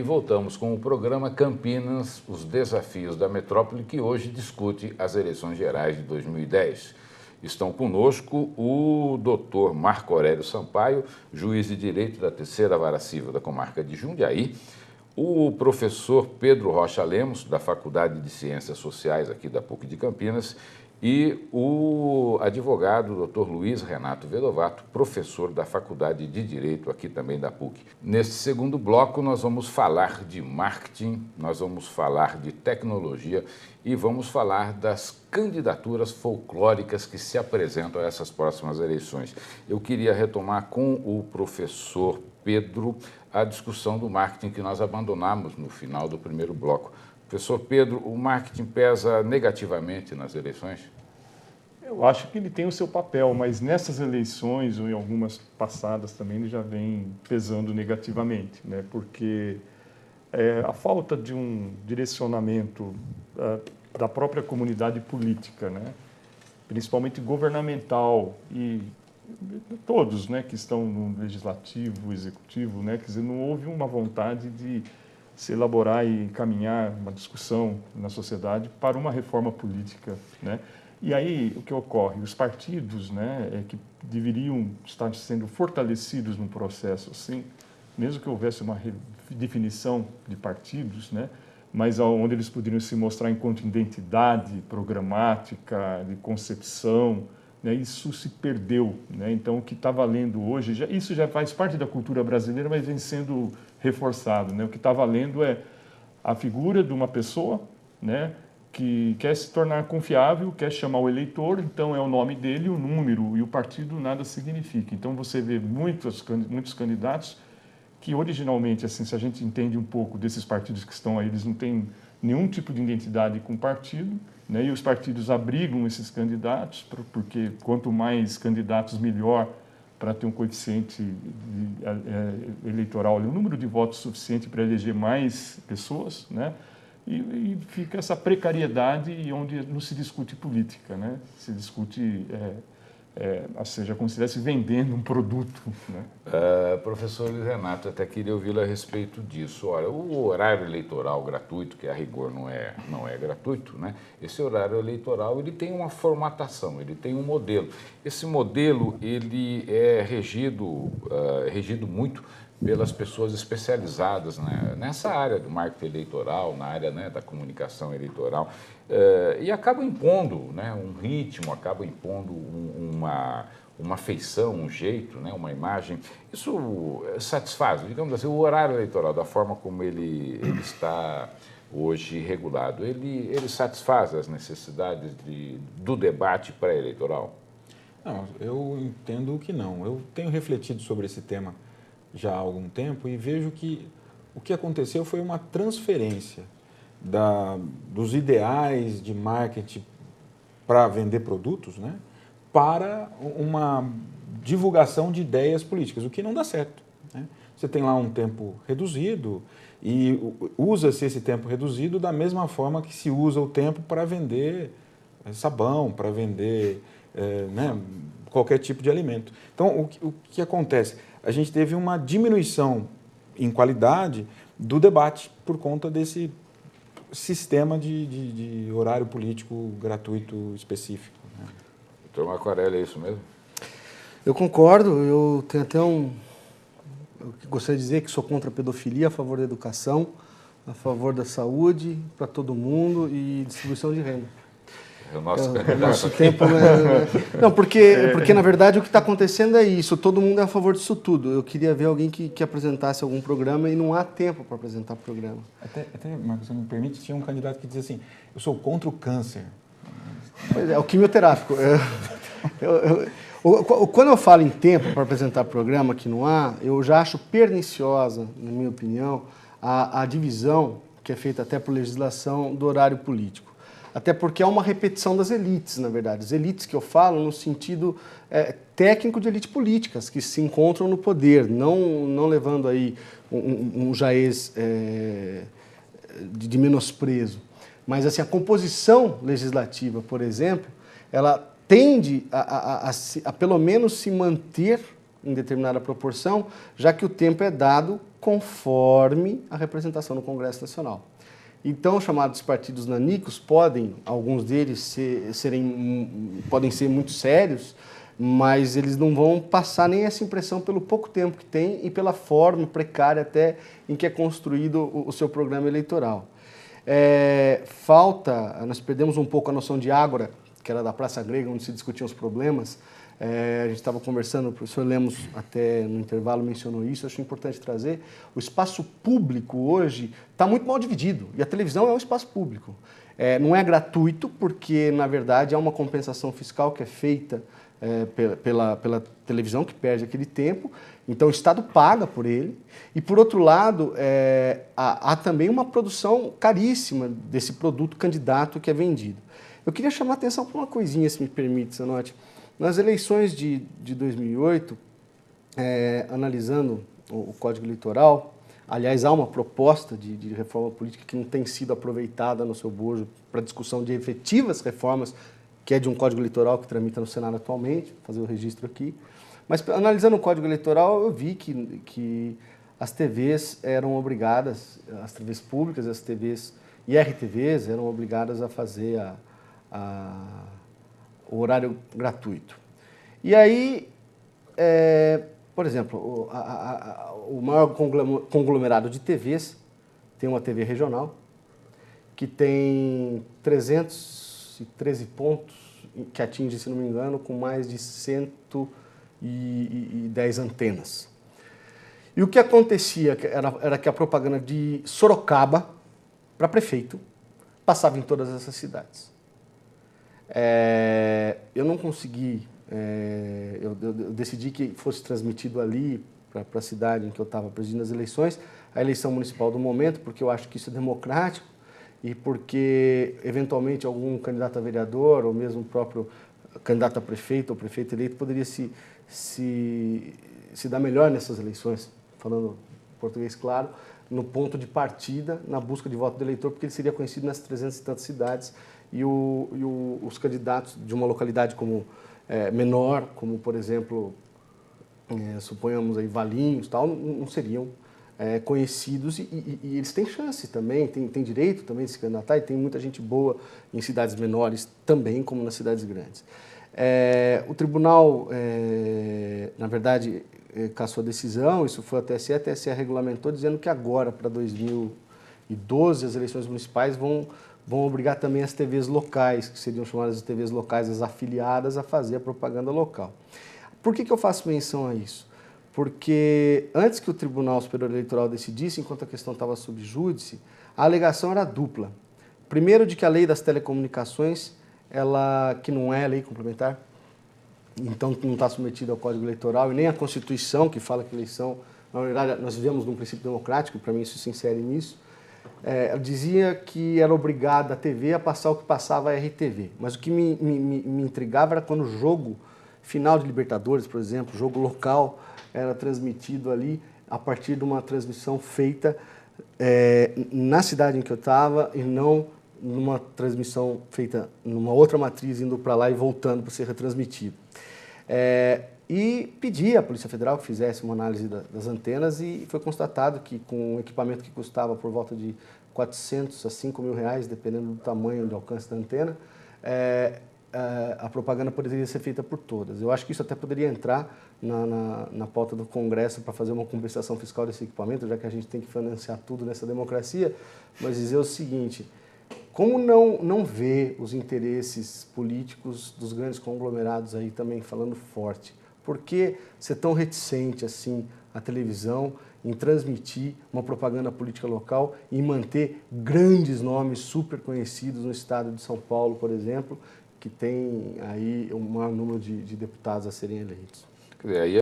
voltamos com o programa Campinas, os desafios da metrópole, que hoje discute as eleições gerais de 2010. Estão conosco o doutor Marco Aurélio Sampaio, juiz de Direito da Terceira Vara Civil da comarca de Jundiaí, o professor Pedro Rocha Lemos, da Faculdade de Ciências Sociais aqui da PUC de Campinas, e o advogado Dr. Luiz Renato Vedovato, professor da Faculdade de Direito aqui também da PUC. Neste segundo bloco nós vamos falar de marketing, nós vamos falar de tecnologia e vamos falar das candidaturas folclóricas que se apresentam a essas próximas eleições. Eu queria retomar com o professor Pedro a discussão do marketing que nós abandonamos no final do primeiro bloco. Professor Pedro, o marketing pesa negativamente nas eleições? Eu acho que ele tem o seu papel, mas nessas eleições, ou em algumas passadas também, ele já vem pesando negativamente, né? Porque a falta de um direcionamento da própria comunidade política, né? Principalmente governamental e todos, né, que estão no legislativo, executivo, né? Quer dizer, não houve uma vontade de se elaborar e encaminhar uma discussão na sociedade para uma reforma política, né? E aí o que ocorre? Os partidos, né, que deveriam estar sendo fortalecidos no processo, assim, mesmo que houvesse uma definição de partidos, né, mas onde eles poderiam se mostrar enquanto identidade programática, de concepção, né, isso se perdeu, né? Então o que está valendo hoje, isso já faz parte da cultura brasileira, mas vem sendo reforçado, né? O que está valendo é a figura de uma pessoa, né, que quer se tornar confiável, quer chamar o eleitor, então é o nome dele, o número, e o partido nada significa. Então você vê muitos candidatos que originalmente, assim, se a gente entende um pouco desses partidos que estão aí, eles não têm nenhum tipo de identidade com o partido, né, e os partidos abrigam esses candidatos, porque quanto mais candidatos, melhor, para ter um coeficiente eleitoral, um número de votos suficiente para eleger mais pessoas, né? E fica essa precariedade onde não se discute política, né? Se discute, ou seja, como se estivesse vendendo um produto, né? Professor Luiz Renato, até queria ouvi-lo a respeito disso. Olha, o horário eleitoral gratuito, que a rigor não é gratuito, né? Esse horário eleitoral ele tem uma formatação, ele tem um modelo. Esse modelo ele é regido muito pelas pessoas especializadas, né, nessa área do marketing eleitoral, na área, né, da comunicação eleitoral, e acaba impondo, né, um ritmo, acaba impondo uma feição, um jeito, né, uma imagem. Isso satisfaz, digamos assim, o horário eleitoral, da forma como ele está hoje regulado, ele satisfaz as necessidades do debate pré-eleitoral? Não, eu entendo que não. Eu tenho refletido sobre esse tema já há algum tempo e vejo que o que aconteceu foi uma transferência dos ideais de marketing para vender produtos, né, para uma divulgação de ideias políticas, o que não dá certo, né? Você tem lá um tempo reduzido e usa-se esse tempo reduzido da mesma forma que se usa o tempo para vender sabão, para vender né, qualquer tipo de alimento. Então, o que acontece? A gente teve uma diminuição em qualidade do debate por conta desse sistema de horário político gratuito específico, né? Doutor Marco Aurélio, é isso mesmo? Eu concordo, eu tenho até eu gostaria de dizer que sou contra a pedofilia, a favor da educação, a favor da saúde para todo mundo e distribuição de renda. O nosso nosso tempo, né? Não, porque na verdade o que está acontecendo é isso, todo mundo é a favor disso tudo. Eu queria ver alguém que apresentasse algum programa e não há tempo para apresentar programa. Até, Marcos, você me permite, tinha um candidato que dizia assim, eu sou contra o câncer. Pois é, o quimioterápico. Quando eu falo em tempo para apresentar programa que não há, eu já acho perniciosa, na minha opinião, a divisão que é feita até por legislação do horário político. Até porque é uma repetição das elites, na verdade. As elites que eu falo no sentido técnico de elites políticas, que se encontram no poder, não levando aí um jaez de menosprezo. Mas assim, a composição legislativa, por exemplo, ela tende a pelo menos se manter em determinada proporção, já que o tempo é dado conforme a representação no Congresso Nacional. Então, os chamados partidos nanicos podem, alguns deles podem ser muito sérios, mas eles não vão passar nem essa impressão pelo pouco tempo que tem e pela forma precária até em que é construído o seu programa eleitoral. Nós perdemos um pouco a noção de ágora, que era da Praça Grega, onde se discutiam os problemas. A gente estava conversando, o professor Lemos até no intervalo mencionou isso, acho importante trazer. O espaço público hoje está muito mal dividido, e a televisão é um espaço público. Não é gratuito, porque, na verdade, há uma compensação fiscal que é feita pela televisão, que perde aquele tempo, então o Estado paga por ele, e, por outro lado, há também uma produção caríssima desse produto candidato que é vendido. Eu queria chamar a atenção para uma coisinha, se me permite, Zanotti. Nas eleições de 2008, analisando o Código Eleitoral, aliás, há uma proposta de reforma política que não tem sido aproveitada no seu bojo para discussão de efetivas reformas, que é de um Código Eleitoral que tramita no Senado atualmente, vou fazer o registro aqui. Mas, analisando o Código Eleitoral, eu vi que as TVs eram obrigadas, as TVs públicas, as TVs e RTVs eram obrigadas a fazer o horário gratuito. E aí, por exemplo, o maior conglomerado de TVs tem uma TV regional que tem 313 pontos, que atinge, se não me engano, com mais de 110 antenas. E o que acontecia era que a propaganda de Sorocaba para prefeito passava em todas essas cidades. Eu não consegui, eu decidi que fosse transmitido ali para a cidade em que eu estava presidindo as eleições, a eleição municipal do momento, porque eu acho que isso é democrático e porque, eventualmente, algum candidato a vereador ou mesmo o próprio candidato a prefeito ou prefeito eleito poderia se dar melhor nessas eleições, falando português claro, no ponto de partida, na busca de voto do eleitor, porque ele seria conhecido nas 300 e tantas cidades e os candidatos de uma localidade como menor, como, por exemplo, suponhamos aí Valinhos, tal, não seriam conhecidos e eles têm chance também, têm direito também de se candidatar e tem muita gente boa em cidades menores também, como nas cidades grandes. O tribunal, na verdade, cassou a decisão, isso foi a TSE regulamentou dizendo que agora, para 2012, as eleições municipais vão obrigar também as TVs locais, que seriam chamadas de TVs locais, as afiliadas, a fazer a propaganda local. Por que eu faço menção a isso? Porque antes que o Tribunal Superior Eleitoral decidisse, enquanto a questão estava sob júdice, a alegação era dupla. Primeiro, de que a lei das telecomunicações, que não é lei complementar, então não está submetida ao Código Eleitoral e nem à Constituição, que fala que eleição, na verdade, nós vivemos num princípio democrático, para mim isso se insere nisso, dizia que era obrigada a TV a passar o que passava a RTV. Mas o que me intrigava era quando o jogo final de Libertadores, por exemplo, jogo local, era transmitido ali a partir de uma transmissão feita na cidade em que eu estava e não numa transmissão feita numa outra matriz, indo para lá e voltando para ser retransmitido. E pedi à Polícia Federal que fizesse uma análise das antenas e foi constatado que com um equipamento que custava por volta de 400 a 5 mil reais, dependendo do tamanho e do alcance da antena, a propaganda poderia ser feita por todas. Eu acho que isso até poderia entrar na pauta do Congresso para fazer uma compensação fiscal desse equipamento, já que a gente tem que financiar tudo nessa democracia, mas dizer o seguinte: como não ver os interesses políticos dos grandes conglomerados aí também falando forte? Por que ser tão reticente assim a televisão em transmitir uma propaganda política local e manter grandes nomes super conhecidos no estado de São Paulo, por exemplo, que tem aí o maior número de deputados a serem eleitos? Quer dizer, aí